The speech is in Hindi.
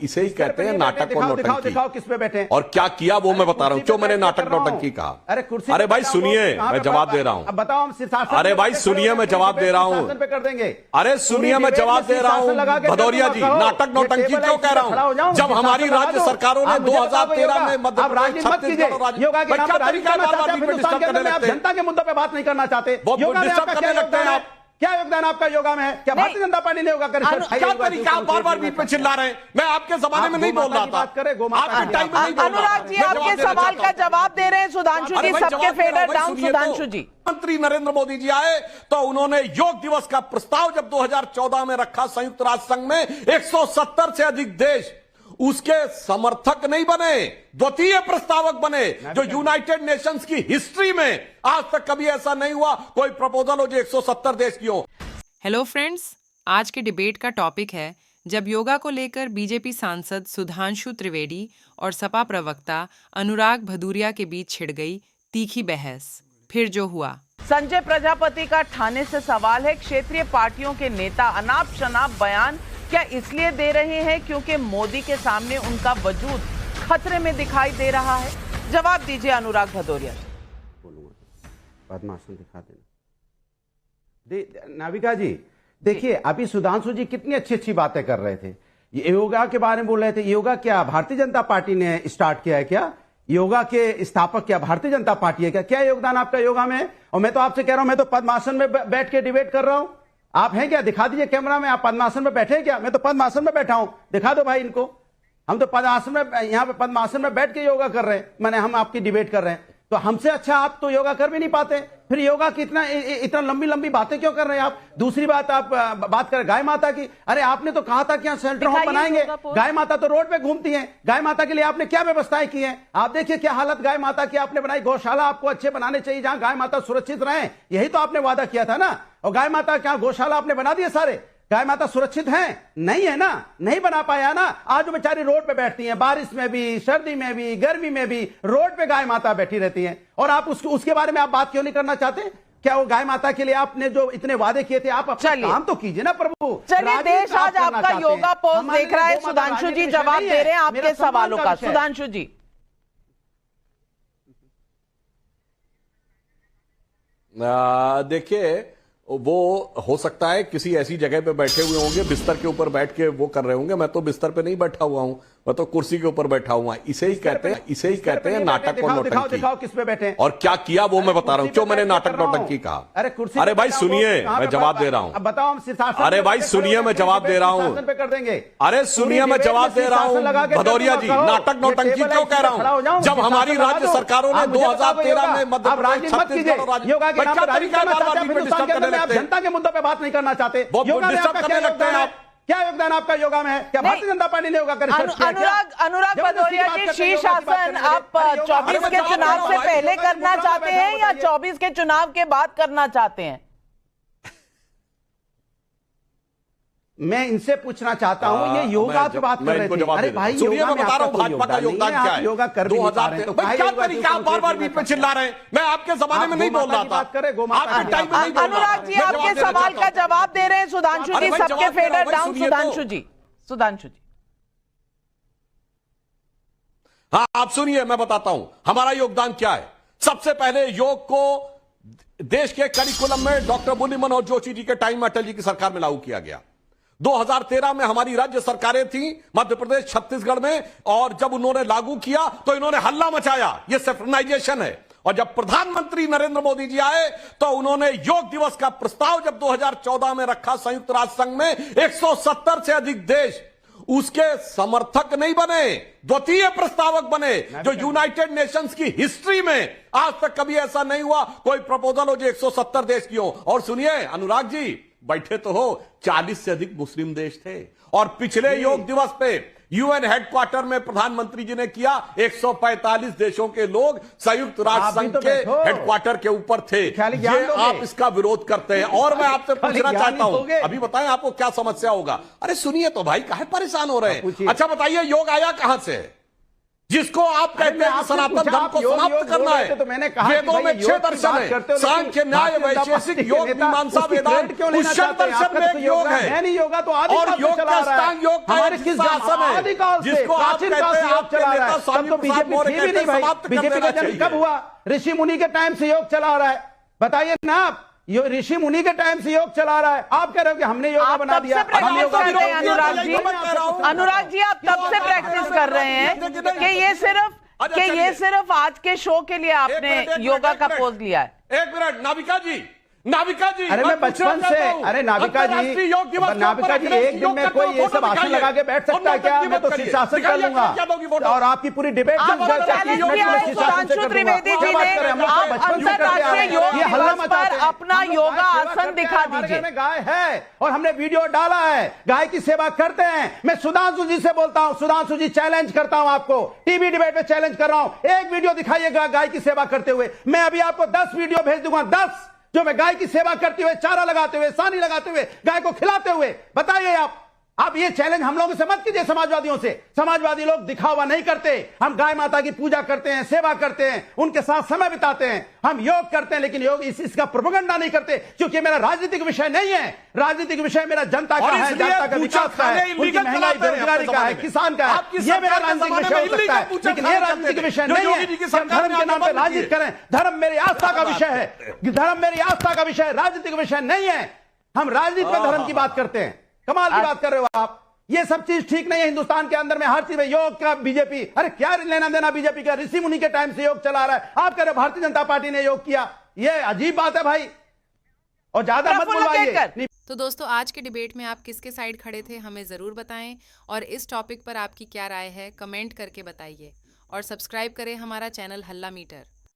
इसे ही कहते हैं नाटक और नौटंकी। दिखाओ किस पे बैठे। और क्या किया वो मैं बता रहा हूं। क्यों मैंने नाटक नौटंकी कहा? अरे भाई सुनिए, मैं जवाब दे रहा हूं। बताओ हम शीर्षासन। अरे भाई सुनिए, मैं जवाब दे रहा हूं। कर देंगे। अरे सुनिए, मैं जवाब दे रहा हूं। भदौरिया जी, नाटक नौटंकी क्यों कह रहा हूं? जब हमारी राज्य सरकारों ने 2013 में मध्य प्रदेश, छत्तीसगढ़, योगा के नाम पर आप जनता के मुद्दों पर बात नहीं करना चाहते। योगा में आपका क्या योगदान है? क्या योगदान आपका योगा में है? क्या भारतीय जनता पार्टी ने योगा कर? क्या तरीका? आप बार-बार बीच में चिल्ला रहे हैं। मैं आपके जमाने में नहीं बोल रहा था। आपके टाइम में नहीं बोल रहा था। अनुराग जी आपके सवाल का जवाब दे रहे हैं सुधांशु जी। सबके फेडर डाउन सुधांशु जी। मंत्री नरेंद्र मोदी जी आए तो उन्होंने योग दिवस का प्रस्ताव जब 2014 में रखा, संयुक्त राष्ट्र संघ में 170 से अधिक देश उसके समर्थक नहीं बने, द्वितीय प्रस्तावक बने। जो यूनाइटेड नेशंस की हिस्ट्री में आज तक कभी ऐसा नहीं हुआ कोई प्रपोजल हो जो 170 देश की हो। हेलो फ्रेंड्स, आज के डिबेट का टॉपिक है जब योगा को लेकर बीजेपी सांसद सुधांशु त्रिवेदी और सपा प्रवक्ता अनुराग भदौरिया के बीच छिड़ गई तीखी बहस। फिर जो हुआ। संजय प्रजापति का ठाणे से सवाल है, क्षेत्रीय पार्टियों के नेता अनाप शनाप बयान क्या इसलिए दे रहे हैं क्योंकि मोदी के सामने उनका वजूद खतरे में दिखाई दे रहा है? जवाब दीजिए अनुराग भदौरिया। पद्मासन दिखा देना। नाविका जी देखिए, अभी सुधांशु जी कितनी अच्छी अच्छी बातें कर रहे थे। ये योगा के बारे में बोल रहे थे। योगा क्या भारतीय जनता पार्टी ने स्टार्ट किया है क्या? योगा के स्थापक क्या भारतीय जनता पार्टी है क्या? क्या योगदान आपका योगा में है? और मैं तो आपसे कह रहा हूं, मैं तो पद्मासन में बैठ के डिबेट कर रहा हूं। आप हैं क्या? दिखा दीजिए कैमरा में। आप पद्मासन में बैठे हैं क्या? मैं तो पद्मासन में बैठा हूं। दिखा दो भाई इनको। हम तो पद्मासन में, यहाँ पे पद्मासन में बैठ के योगा कर रहे हैं। मैंने हम आपकी डिबेट कर रहे हैं। तो हमसे अच्छा आप तो योगा कर भी नहीं पाते, फिर योगा की इतना लंबी लंबी बातें क्यों कर रहे हैं आप? दूसरी बात, आप बात करें गाय माता की। अरे आपने तो कहा था कि यहाँ शेल्टर होम बनाएंगे। गाय माता तो रोड पे घूमती हैं। गाय माता के लिए आपने क्या व्यवस्थाएं की हैं? आप देखिए क्या हालत गाय माता की आपने बनाई। गौशाला आपको अच्छे बनाने चाहिए जहां गाय माता सुरक्षित रहे। यही तो आपने वादा किया था ना। और गाय माता क्या गौशाला आपने बना दिए सारे? गाय माता सुरक्षित हैं? नहीं है ना, नहीं बना पाया ना। आज वो बेचारी रोड पे बैठती हैं, बारिश में भी, सर्दी में भी, गर्मी में भी रोड पे गाय माता बैठी रहती हैं। और आप उसके बारे में आप बात क्यों नहीं करना चाहते? क्या वो गाय माता के लिए आपने जो इतने वादे किए थे, आप अपना काम तो कीजिए ना प्रभु। चलिए, देश आज आपका योगा पोस्ट देख रहा है। सुधांशु जी जवाब दे रहे हैं आपके सवालों का। सुधांशु जी देखिए, वो हो सकता है किसी ऐसी जगह पे बैठे हुए होंगे, बिस्तर के ऊपर बैठ के वो कर रहे होंगे। मैं तो बिस्तर पे नहीं बैठा हुआ हूं, मैं तो कुर्सी के ऊपर बैठा हुआ। इसे ही कहते हैं नाटक और नौटंकी। दिखाओ किस पे बैठे। और क्या किया वो मैं बता रहा हूं। क्यों मैंने नाटक नौटंकी कहा? अरे भाई सुनिए, मैं जवाब दे रहा हूं। बताओ हम शीर्षासन। अरे भाई सुनिए, मैं जवाब दे रहा हूं। कर देंगे। अरे सुनिए, मैं जवाब दे रहा हूं। भदौरिया जी, नाटक नौटंकी क्यों कह रहा हूं? जब हमारी राज्य सरकारों ने 2013 में मध्य प्रदेश, छत्तीसगढ़, योगा के नाम पर आप जनता के मुद्दों पर बात नहीं करना चाहते। योगा में आपका क्या योगदान है? क्या योगदान आपका योगा में है? क्या भारतीय जनता पार्टी ने योगा कर? अनुराग भदौरिया जी, शीर्षासन आप 24 के चुनाव से पहले करना चाहते हैं या 24 के चुनाव के बाद करना चाहते हैं? मैं इनसे पूछना चाहता हूं, ये योगा की बात कर रहे थे। अरे भाई सुनिए, मैं बता रहा हूं भाजपा का योगदान क्या है। योगा कर 2013 क्या तरीका? आप बार-बार बीच में चिल्ला रहे हैं। मैं आपके जमाने में नहीं बोल रहा था। आपके टाइम में नहीं बोल रहा था। अनुराग जी आपके सवाल का जवाब दे रहे हैं सुधांशु जी। सबके फेडर डाउन सुधांशु जी। सुधांशु जी हाँ, आप सुनिए, मैं बताता हूं हमारा योगदान क्या है। सबसे पहले योग को देश के करिकुलम में डॉक्टर मुरली मनोहर जोशी जी के टाइम में अटल जी की सरकार में लागू किया गया। 2013 में हमारी राज्य सरकारें थी मध्य प्रदेश, छत्तीसगढ़ में, और जब उन्होंने लागू किया तो इन्होंने हल्ला मचाया। यह सेफ्टनाइजेशन है। और जब प्रधानमंत्री नरेंद्र मोदी जी आए तो उन्होंने योग दिवस का प्रस्ताव जब 2014 में रखा, संयुक्त राष्ट्र संघ में 170 से अधिक देश उसके समर्थक नहीं बने, द्वितीय प्रस्तावक बने। जो यूनाइटेड नेशंस की हिस्ट्री में आज तक कभी ऐसा नहीं हुआ कोई प्रपोजल हो जो 170 देश की हो। और सुनिए अनुराग जी, बैठे तो हो, 40 से अधिक मुस्लिम देश थे। और पिछले योग दिवस पे यूएन हेडक्वार्टर में प्रधानमंत्री जी ने किया, 145 देशों के लोग संयुक्त राष्ट्र संघ के हेडक्वार्टर के ऊपर थे। ये आप इसका विरोध करते हैं। और मैं आपसे पूछना चाहता हूं, अभी बताएं आपको क्या समस्या होगा। अरे सुनिए तो भाई, काहे परेशान हो रहे हैं? अच्छा बताइए, योग आया कहां से? जिसको आप कहते हैं कि सनातन धर्म को समाप्त करना है। तो मैंने कहा वेदों में 6 दर्शन है, सांख्य, न्याय, वैशेषिक, योग, मीमांसा, वेदांत, उच्चतम दर्शन में एक योग है नहीं योगा तो और योग का अष्टांग योग का एक शासन है जिसको आप कहते हैं आपके नेता स्वामी प्रसाद मौर्य कहते हैं समाप्त कर देना चाहिए। कब हुआ? ऋषि मुनि के टाइम से योग चला रहा है, बताइए ना आप। यो ऋषि मुनि के टाइम से योग चला रहा है, आप कह रहे हो कि हमने योगा बना दिया। अनुराग जी आप तब से प्रैक्टिस कर रहे हैं कि ये सिर्फ आज के शो के लिए आपने योगा का पोज लिया है। एक मिनट, नाविका जी अरे मैं बचपन से, अरे नाविका जी एक दिन में कोई ये सब आसन लगा के बैठ सकता है क्या? मैं तो शीर्षासन कर लूंगा और आपकी पूरी डिबेट सुधांशु त्रिवेदी जी ने अंतरराष्ट्रीय योग दिवस पर अपना योगा आसन दिखा दीजिए। में गाय है और हमने वीडियो डाला है, गाय की सेवा करते हैं। मैं सुधांशु जी से बोलता हूं, सुधांशु जी चैलेंज करता हूं आपको, टीवी डिबेट में चैलेंज कर रहा हूं, एक वीडियो दिखाइएगा गाय की सेवा करते हुए। मैं अभी आपको 10 वीडियो भेज दूंगा, 10 जो मैं गाय की सेवा करते हुए, चारा लगाते हुए, सानी लगाते हुए, गाय को खिलाते हुए। बताइए आप ये चैलेंज हम लोगों से मत कीजिए, समाजवादियों से। समाजवादी लोग दिखावा नहीं करते, हम गाय माता की पूजा करते हैं, सेवा करते हैं, उनके साथ समय बिताते हैं, हम योग करते हैं, लेकिन योग इसका प्रोपेगेंडा नहीं करते, क्योंकि मेरा राजनीतिक विषय नहीं है। राजनीतिक विषय मेरा जनता का है, जनता का विकास का है, उनकी महंगाई, बेरोजगारी का है, किसान का है। ये मेरा राजनीतिक विषय हो सकता है, लेकिन ये राजनीतिक विषय नहीं है कि हम धर्म के नाम पर राजनीति करें। धर्म मेरी आस्था का विषय है, धर्म मेरी आस्था का विषय, राजनीतिक विषय नहीं है। हम राजनीति में धर्म की बात करते हैं। कमाल की बात कर रहे हो आप। ये सब चीज ठीक नहीं है हिंदुस्तान के अंदर में, हर चीज में योग का बीजेपी, अरे क्या लेना देना बीजेपी का? ऋषि मुनि के टाइम से योग चला रहा है, आप कह रहे हो भारतीय जनता पार्टी ने योग किया। ये अजीब बात है भाई, और ज्यादा मत बुलवाइए। तो दोस्तों आज के डिबेट में आप किसके साइड खड़े थे हमें ज़रूर बताएं, और इस टॉपिक पर आपकी क्या राय है कमेंट करके बताइए, और सब्सक्राइब करें हमारा चैनल हल्ला मीटर।